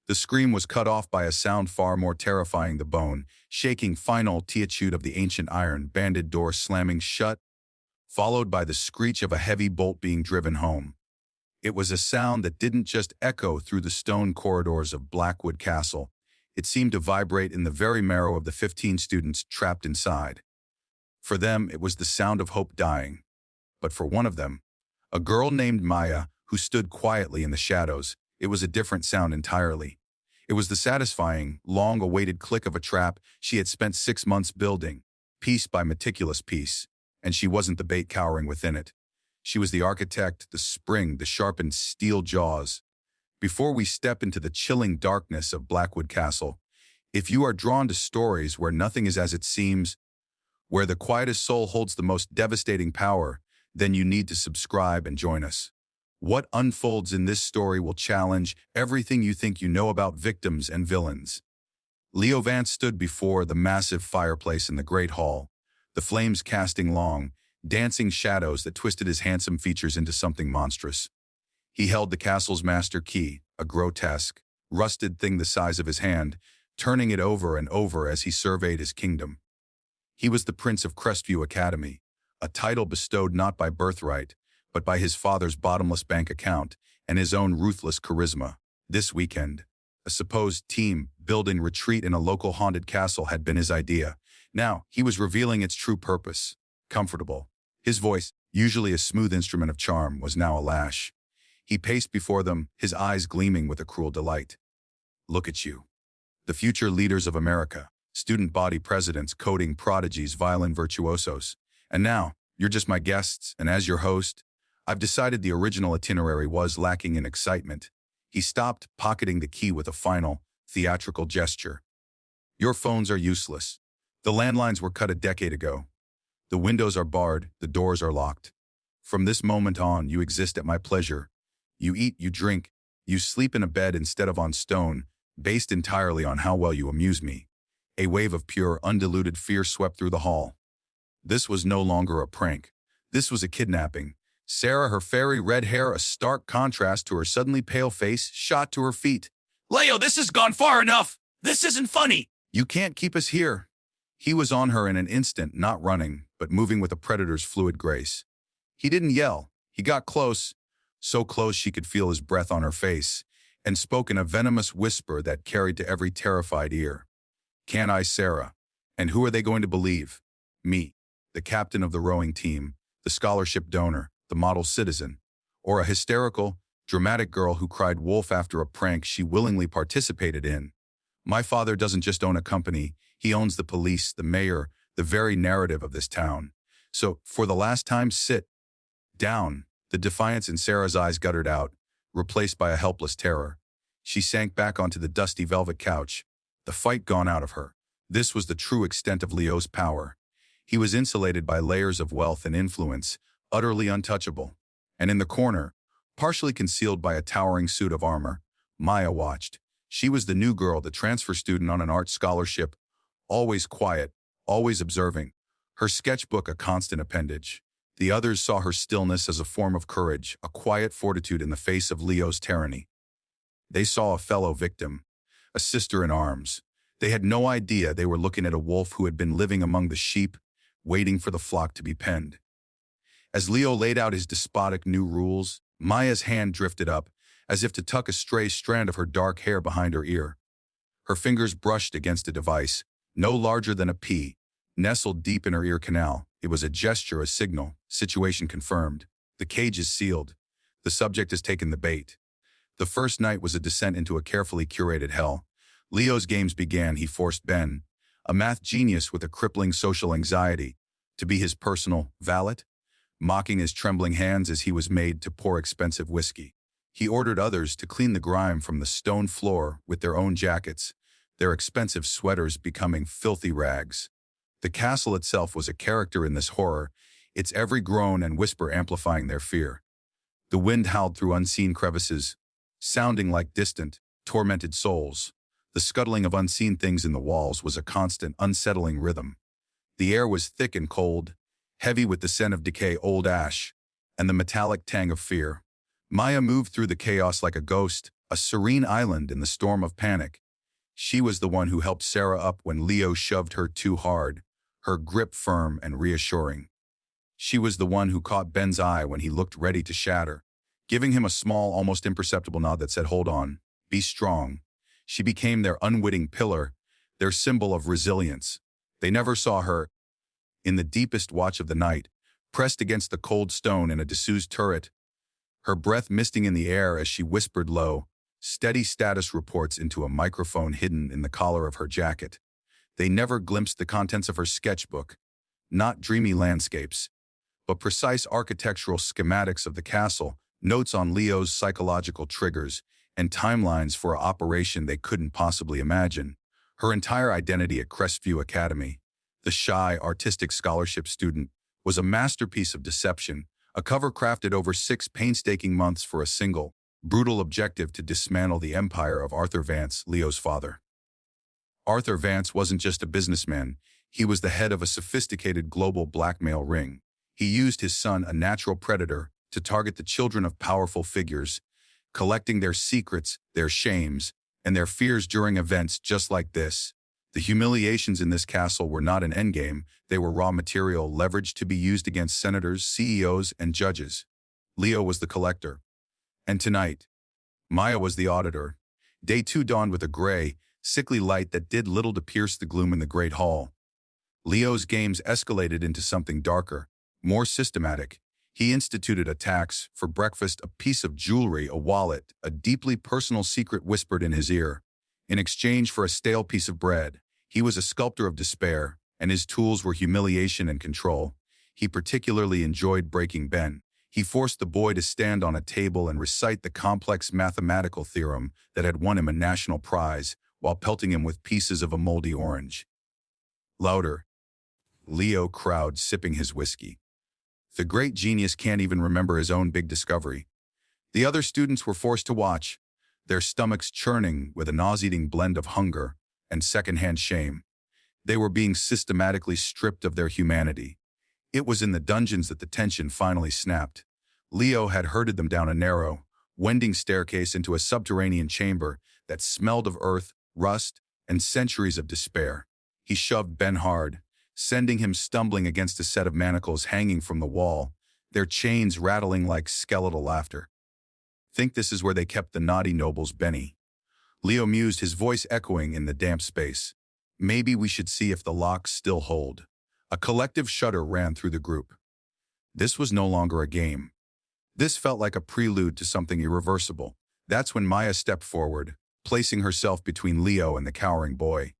The scream was cut off by a sound far more terrifying, the bone, shaking final teatude of the ancient iron-banded door slamming shut, followed by the screech of a heavy bolt being driven home. It was a sound that didn't just echo through the stone corridors of Blackwood Castle. It seemed to vibrate in the very marrow of the 15 students trapped inside. For them, it was the sound of hope dying. But for one of them, a girl named Maya, who stood quietly in the shadows, it was a different sound entirely. It was the satisfying, long-awaited click of a trap she had spent 6 months building, piece by meticulous piece, and she wasn't the bait cowering within it. She was the architect, the spring, the sharpened steel jaws. Before we step into the chilling darkness of Blackwood Castle, if you are drawn to stories where nothing is as it seems, where the quietest soul holds the most devastating power, then you need to subscribe and join us. What unfolds in this story will challenge everything you think you know about victims and villains. Leo Vance stood before the massive fireplace in the Great Hall, the flames casting long, dancing shadows that twisted his handsome features into something monstrous. He held the castle's master key, a grotesque, rusted thing the size of his hand, turning it over and over as he surveyed his kingdom. He was the Prince of Crestview Academy, a title bestowed not by birthright, but by his father's bottomless bank account and his own ruthless charisma. This weekend, a supposed team-building retreat in a local haunted castle had been his idea. Now, he was revealing its true purpose. Comfortable. His voice, usually a smooth instrument of charm, was now a lash. He paced before them, his eyes gleaming with a cruel delight. Look at you. The future leaders of America, student body presidents, coding prodigies, violin virtuosos. And now, you're just my guests, and as your host, I've decided the original itinerary was lacking in excitement. He stopped, pocketing the key with a final, theatrical gesture. Your phones are useless. The landlines were cut a decade ago. The windows are barred, the doors are locked. From this moment on, you exist at my pleasure. You eat, you drink, you sleep in a bed instead of on stone, based entirely on how well you amuse me. A wave of pure, undiluted fear swept through the hall. This was no longer a prank. This was a kidnapping. Sarah, her fairy red hair a stark contrast to her suddenly pale face, shot to her feet. Leo, this has gone far enough. This isn't funny. You can't keep us here. He was on her in an instant, not running, but moving with a predator's fluid grace. He didn't yell. He got close, so close she could feel his breath on her face, and spoke in a venomous whisper that carried to every terrified ear. Can I, Sarah? And who are they going to believe? Me, the captain of the rowing team, the scholarship donor, the model citizen, or a hysterical, dramatic girl who cried wolf after a prank she willingly participated in? My father doesn't just own a company, he owns the police, the mayor, the very narrative of this town. So, for the last time, sit down. The defiance in Sarah's eyes guttered out, replaced by a helpless terror. She sank back onto the dusty velvet couch, the fight gone out of her. This was the true extent of Leo's power. He was insulated by layers of wealth and influence, utterly untouchable. And in the corner, partially concealed by a towering suit of armor, Maya watched. She was the new girl, the transfer student on an art scholarship, always quiet, always observing, her sketchbook a constant appendage. The others saw her stillness as a form of courage, a quiet fortitude in the face of Leo's tyranny. They saw a fellow victim, a sister in arms. They had no idea they were looking at a wolf who had been living among the sheep, waiting for the flock to be penned. As Leo laid out his despotic new rules, Maya's hand drifted up, as if to tuck a stray strand of her dark hair behind her ear. Her fingers brushed against a device, no larger than a pea, nestled deep in her ear canal. It was a gesture, a signal. Situation confirmed. The cage is sealed. The subject has taken the bait. The first night was a descent into a carefully curated hell. Leo's games began. He forced Ben, a math genius with a crippling social anxiety, to be his personal valet, mocking his trembling hands as he was made to pour expensive whiskey. He ordered others to clean the grime from the stone floor with their own jackets, their expensive sweaters becoming filthy rags. The castle itself was a character in this horror, its every groan and whisper amplifying their fear. The wind howled through unseen crevices, sounding like distant, tormented souls. The scuttling of unseen things in the walls was a constant, unsettling rhythm. The air was thick and cold, heavy with the scent of decay, old ash, and the metallic tang of fear. Maya moved through the chaos like a ghost, a serene island in the storm of panic. She was the one who helped Sarah up when Leo shoved her too hard, her grip firm and reassuring. She was the one who caught Ben's eye when he looked ready to shatter, giving him a small, almost imperceptible nod that said, "Hold on, be strong." She became their unwitting pillar, their symbol of resilience. They never saw her, in the deepest watch of the night, pressed against the cold stone in a disused turret, her breath misting in the air as she whispered low, steady status reports into a microphone hidden in the collar of her jacket. They never glimpsed the contents of her sketchbook, not dreamy landscapes, but precise architectural schematics of the castle, notes on Leo's psychological triggers, and timelines for an operation they couldn't possibly imagine. Her entire identity at Crestview Academy, the shy, artistic scholarship student, was a masterpiece of deception, a cover crafted over 6 painstaking months for a single, brutal objective to dismantle the empire of Arthur Vance, Leo's father. Arthur Vance wasn't just a businessman, he was the head of a sophisticated global blackmail ring. He used his son, a natural predator, to target the children of powerful figures, collecting their secrets, their shames, and their fears during events just like this. The humiliations in this castle were not an endgame, they were raw material leveraged to be used against senators, CEOs, and judges. Leo was the collector. And tonight, Maya was the auditor. Day 2 dawned with a gray, sickly light that did little to pierce the gloom in the great hall. Leo's games escalated into something darker, more systematic. He instituted a tax for breakfast, a piece of jewelry, a wallet, a deeply personal secret whispered in his ear. In exchange for a stale piece of bread, he was a sculptor of despair, and his tools were humiliation and control. He particularly enjoyed breaking Ben. He forced the boy to stand on a table and recite the complex mathematical theorem that had won him a national prize, while pelting him with pieces of a moldy orange. Louder. Leo crowed, sipping his whiskey. The great genius can't even remember his own big discovery. The other students were forced to watch, their stomachs churning with a nauseating blend of hunger and secondhand shame. They were being systematically stripped of their humanity. It was in the dungeons that the tension finally snapped. Leo had herded them down a narrow, winding staircase into a subterranean chamber that smelled of earth, rust, and centuries of despair. He shoved Ben hard, sending him stumbling against a set of manacles hanging from the wall, their chains rattling like skeletal laughter. "Think this is where they kept the naughty nobles, Benny?" Leo mused, his voice echoing in the damp space. "Maybe we should see if the locks still hold." A collective shudder ran through the group. This was no longer a game. This felt like a prelude to something irreversible. That's when Maya stepped forward, placing herself between Leo and the cowering boy.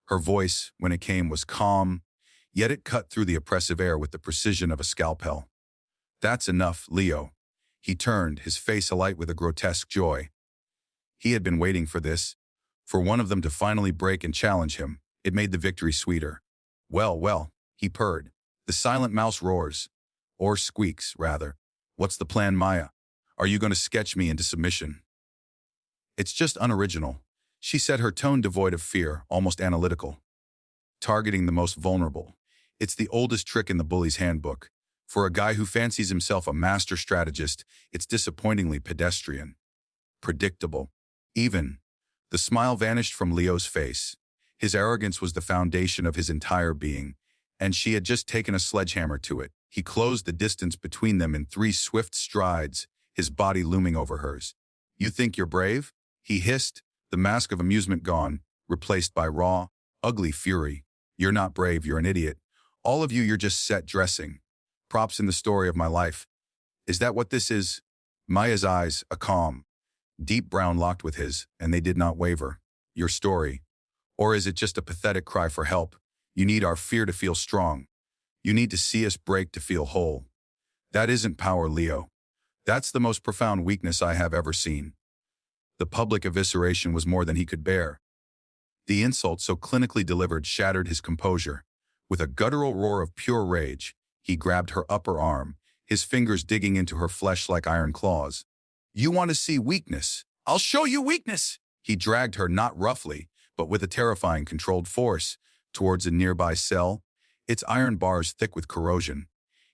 Her voice, when it came, was calm, yet it cut through the oppressive air with the precision of a scalpel. "That's enough, Leo." He turned, his face alight with a grotesque joy. He had been waiting for this, for one of them to finally break and challenge him. It made the victory sweeter. "Well, well," he purred. "The silent mouse roars. Or squeaks, rather. What's the plan, Maya? Are you going to sketch me into submission?" "It's just unoriginal," she said, her tone devoid of fear, almost analytical. "Targeting the most vulnerable. It's the oldest trick in the bully's handbook. For a guy who fancies himself a master strategist, it's disappointingly pedestrian. Predictable. Even." The smile vanished from Leo's face. His arrogance was the foundation of his entire being, and she had just taken a sledgehammer to it. He closed the distance between them in 3 swift strides, his body looming over hers. "You think you're brave?" he hissed, the mask of amusement gone, replaced by raw, ugly fury. "You're not brave, you're an idiot. All of you, you're just set dressing. Props in the story of my life. Is that what this is?" Maya's eyes, a calm, deep brown, locked with his, and they did not waver. "Your story. Or is it just a pathetic cry for help? You need our fear to feel strong. You need to see us break to feel whole. That isn't power, Leo. That's the most profound weakness I have ever seen." The public evisceration was more than he could bear. The insult so clinically delivered shattered his composure. With a guttural roar of pure rage, he grabbed her upper arm, his fingers digging into her flesh like iron claws. "You want to see weakness? I'll show you weakness!" He dragged her, not roughly, but with a terrifying controlled force, towards a nearby cell, its iron bars thick with corrosion.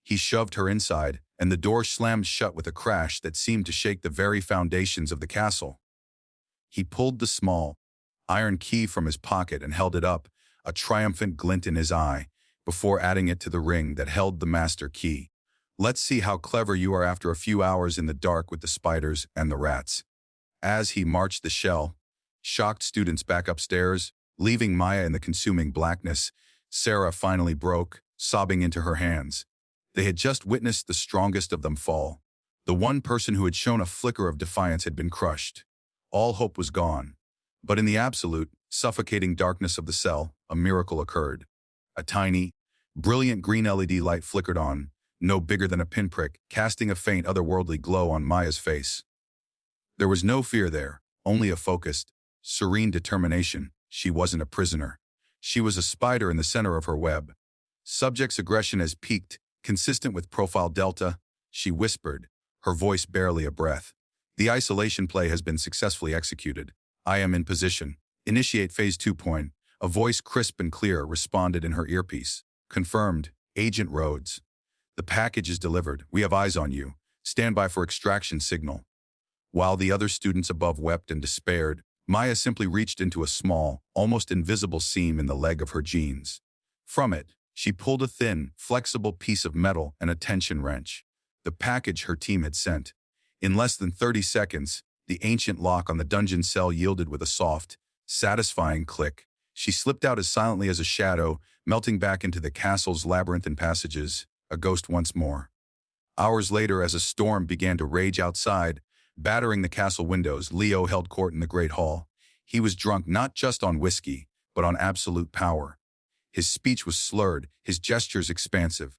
He shoved her inside, and the door slammed shut with a crash that seemed to shake the very foundations of the castle. He pulled the small, iron key from his pocket and held it up, a triumphant glint in his eye, before adding it to the ring that held the master key. Let's see how clever you are after a few hours in the dark with the spiders and the rats. As he marched the shell, shocked students back upstairs, leaving Maya in the consuming blackness, Sarah finally broke, sobbing into her hands. They had just witnessed the strongest of them fall. The one person who had shown a flicker of defiance had been crushed. All hope was gone. But in the absolute, suffocating darkness of the cell, a miracle occurred. A tiny, brilliant green LED light flickered on, no bigger than a pinprick, casting a faint otherworldly glow on Maya's face. There was no fear there, only a focused, serene determination. She wasn't a prisoner. She was a spider in the center of her web. Subject's aggression has peaked, consistent with profile delta, she whispered, her voice barely a breath. The isolation play has been successfully executed. I am in position. Initiate phase 2 point. A voice crisp and clear responded in her earpiece. Confirmed, Agent Rhodes. The package is delivered. We have eyes on you. Stand by for extraction signal. While the other students above wept and despaired, Maya simply reached into a small, almost invisible seam in the leg of her jeans. From it, she pulled a thin, flexible piece of metal and a tension wrench. The package her team had sent. In less than 30 seconds, the ancient lock on the dungeon cell yielded with a soft, satisfying click. She slipped out as silently as a shadow, melting back into the castle's labyrinthine passages, a ghost once more. Hours later, as a storm began to rage outside, battering the castle windows, Leo held court in the Great Hall. He was drunk not just on whiskey, but on absolute power. His speech was slurred, his gestures expansive.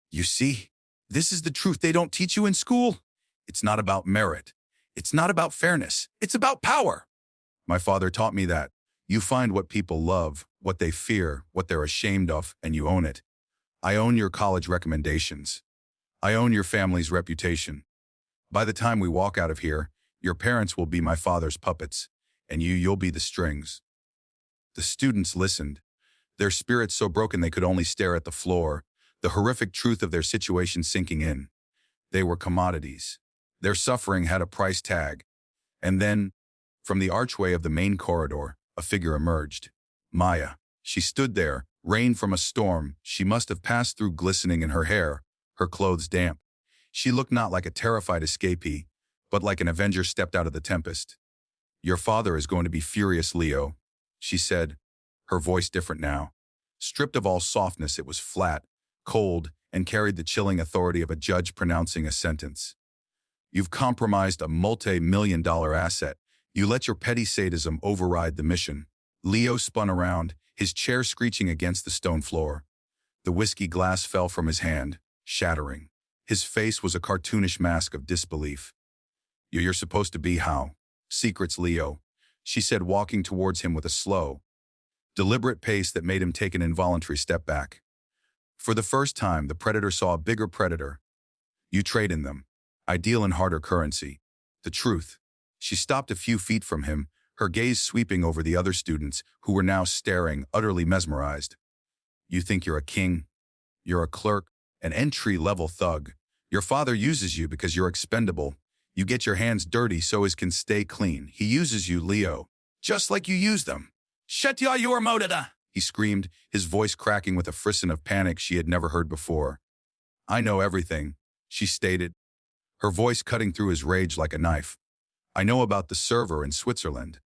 You see, this is the truth they don't teach you in school. It's not about merit. It's not about fairness. It's about power. My father taught me that. You find what people love, what they fear, what they're ashamed of, and you own it. I own your college recommendations. I own your family's reputation. By the time we walk out of here, your parents will be my father's puppets, and you'll be the strings. The students listened, their spirits so broken they could only stare at the floor, the horrific truth of their situation sinking in. They were commodities. Their suffering had a price tag. And then, from the archway of the main corridor, a figure emerged. Maya. She stood there, rain from a storm she must have passed through glistening in her hair, her clothes damp. She looked not like a terrified escapee, but like an avenger stepped out of the tempest. Your father is going to be furious, Leo, she said, her voice different now. Stripped of all softness, it was flat, cold, and carried the chilling authority of a judge pronouncing a sentence. You've compromised a multi-million-dollar asset. You let your petty sadism override the mission. Leo spun around, his chair screeching against the stone floor. The whiskey glass fell from his hand, shattering. His face was a cartoonish mask of disbelief. You're supposed to be how? Secrets, Leo, she said, walking towards him with a slow, deliberate pace that made him take an involuntary step back. For the first time, the predator saw a bigger predator. You trade in them. I deal in harder currency. The truth. She stopped a few feet from him, her gaze sweeping over the other students, who were now staring, utterly mesmerized. You think you're a king? You're a clerk, an entry-level thug. Your father uses you because you're expendable. You get your hands dirty so his can stay clean. He uses you, Leo, just like you use them. Shatter your modita, he screamed, his voice cracking with a frisson of panic she had never heard before. I know everything, she stated, her voice cutting through his rage like a knife. I know about the server in Switzerland.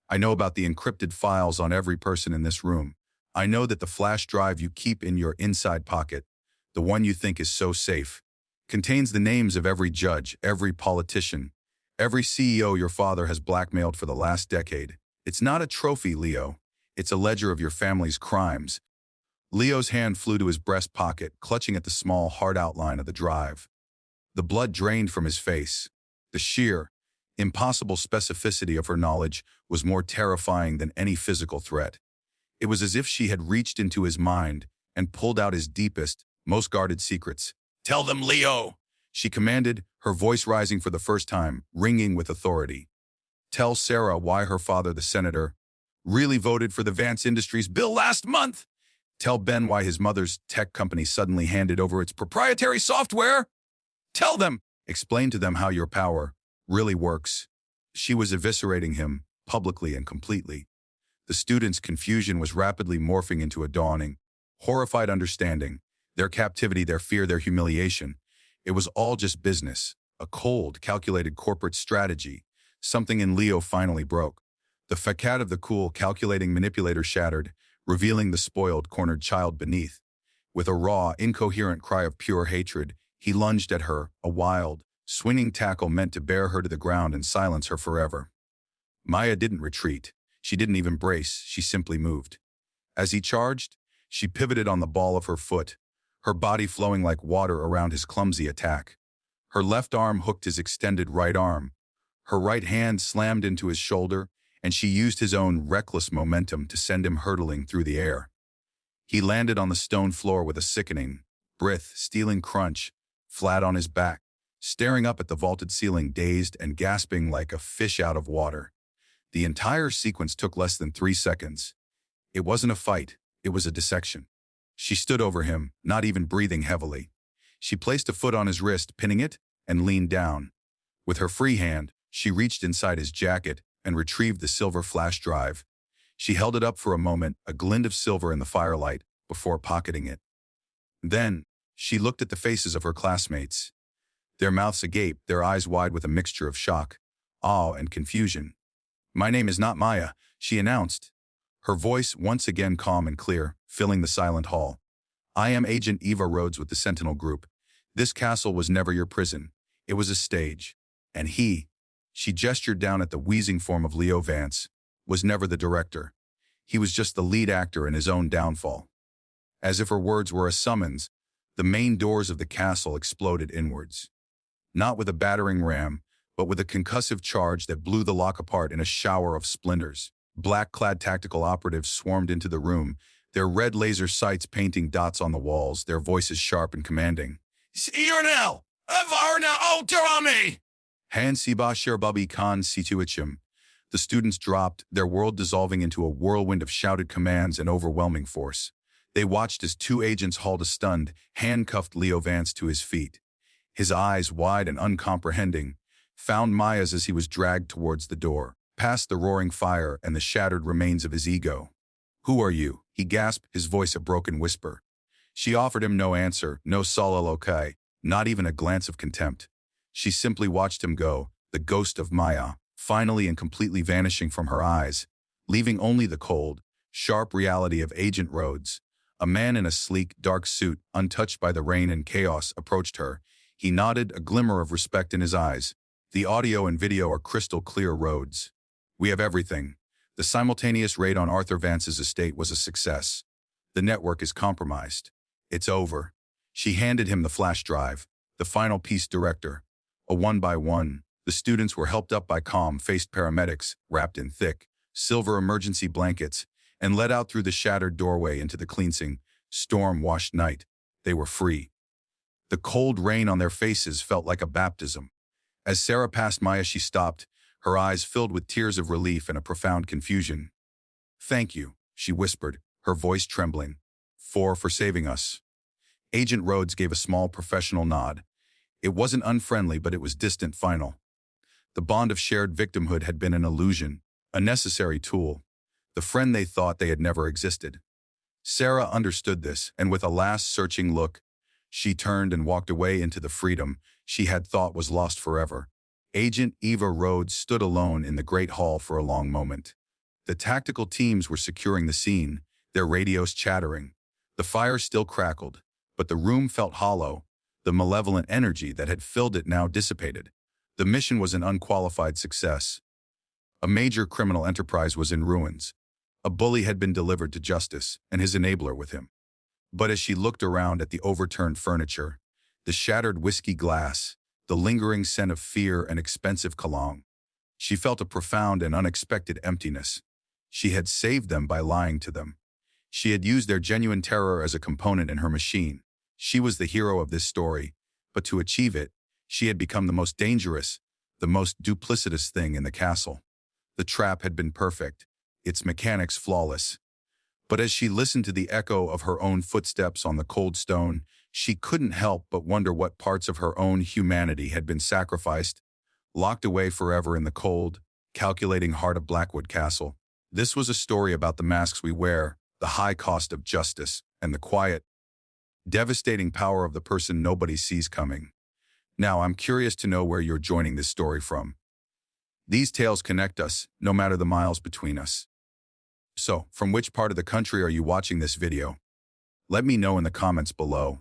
I know about the encrypted files on every person in this room. I know that the flash drive you keep in your inside pocket, the one you think is so safe, contains the names of every judge, every politician, every CEO your father has blackmailed for the last decade. It's not a trophy, Leo. It's a ledger of your family's crimes. Leo's hand flew to his breast pocket, clutching at the small, hard outline of the drive. The blood drained from his face. The sheer, impossible specificity of her knowledge was more terrifying than any physical threat. It was as if she had reached into his mind and pulled out his deepest, most guarded secrets. Tell them, Leo, she commanded, her voice rising for the first time, ringing with authority. Tell Sarah why her father, the senator, really voted for the Vance Industries bill last month. Tell Ben why his mother's tech company suddenly handed over its proprietary software. Tell them, explain to them how your power really works. She was eviscerating him, publicly and completely. The students' confusion was rapidly morphing into a dawning, horrified understanding. Their captivity, their fear, their humiliation. It was all just business, a cold, calculated corporate strategy. Something in Leo finally broke. The facade of the cool, calculating manipulator shattered, revealing the spoiled, cornered child beneath. With a raw, incoherent cry of pure hatred, he lunged at her, a wild, swinging tackle meant to bear her to the ground and silence her forever. Maya didn't retreat. She didn't even brace, she simply moved. As he charged, she pivoted on the ball of her foot, her body flowing like water around his clumsy attack. Her left arm hooked his extended right arm. Her right hand slammed into his shoulder, and she used his own reckless momentum to send him hurtling through the air. He landed on the stone floor with a sickening, breath-stealing crunch, flat on his back, staring up at the vaulted ceiling, dazed and gasping like a fish out of water. The entire sequence took less than 3 seconds. It wasn't a fight, it was a dissection. She stood over him, not even breathing heavily. She placed a foot on his wrist, pinning it, and leaned down. With her free hand, she reached inside his jacket and retrieved the silver flash drive. She held it up for a moment, a glint of silver in the firelight, before pocketing it. Then, she looked at the faces of her classmates. Their mouths agape, their eyes wide with a mixture of shock, awe, and confusion. "My name is not Maya," she announced, her voice once again calm and clear, filling the silent hall. "I am Agent Eva Rhodes with the Sentinel Group. This castle was never your prison. It was a stage. And he," she gestured down at the wheezing form of Leo Vance, "was never the director. He was just the lead actor in his own downfall." As if her words were a summons, the main doors of the castle exploded inwards. Not with a battering ram, but with a concussive charge that blew the lock apart in a shower of splinters. Black-clad tactical operatives swarmed into the room, their red laser sights painting dots on the walls, their voices sharp and commanding. "Sirnel! Avarna Ultrami!" Han Siba Sherbabi Khan Situichim. The students dropped, their world dissolving into a whirlwind of shouted commands and overwhelming force. They watched as 2 agents hauled a stunned, handcuffed Leo Vance to his feet. His eyes, wide and uncomprehending, found Maya's as he was dragged towards the door, past the roaring fire and the shattered remains of his ego. "Who are you?" he gasped, his voice a broken whisper. She offered him no answer, no soliloquy, not even a glance of contempt. She simply watched him go, the ghost of Maya, finally and completely vanishing from her eyes, leaving only the cold, sharp reality of Agent Rhodes. A man in a sleek, dark suit, untouched by the rain and chaos, approached her. He nodded, a glimmer of respect in his eyes. "The audio and video are crystal clear, Rhodes. We have everything. The simultaneous raid on Arthur Vance's estate was a success. The network is compromised. It's over." She handed him the flash drive, the final piece director. A one by one, the students were helped up by calm-faced paramedics, wrapped in thick, silver emergency blankets, and led out through the shattered doorway into the cleansing, storm-washed night. They were free. The cold rain on their faces felt like a baptism. As Sarah passed Maya, she stopped, her eyes filled with tears of relief and a profound confusion. "Thank you," she whispered, her voice trembling, for saving us." Agent Rhodes gave a small professional nod. It wasn't unfriendly, but it was distant, final. The bond of shared victimhood had been an illusion, a necessary tool, the friend they thought they had never existed. Sarah understood this, and with a last searching look, she turned and walked away into the freedom she had thought was lost forever. Agent Eva Rhodes stood alone in the great hall for a long moment. The tactical teams were securing the scene, their radios chattering. The fire still crackled, but the room felt hollow, the malevolent energy that had filled it now dissipated. The mission was an unqualified success. A major criminal enterprise was in ruins. A bully had been delivered to justice, and his enabler with him. But as she looked around at the overturned furniture, the shattered whiskey glass, the lingering scent of fear and expensive cologne, she felt a profound and unexpected emptiness. She had saved them by lying to them. She had used their genuine terror as a component in her machine. She was the hero of this story, but to achieve it, she had become the most dangerous, the most duplicitous thing in the castle. The trap had been perfect, its mechanics flawless. But as she listened to the echo of her own footsteps on the cold stone, she couldn't help but wonder what parts of her own humanity had been sacrificed. locked away forever in the cold, calculating heart of Blackwood Castle. This was a story about the masks we wear, the high cost of justice, and the quiet, devastating power of the person nobody sees coming. Now, I'm curious to know where you're joining this story from. These tales connect us, no matter the miles between us. So, from which part of the country are you watching this video? Let me know in the comments below.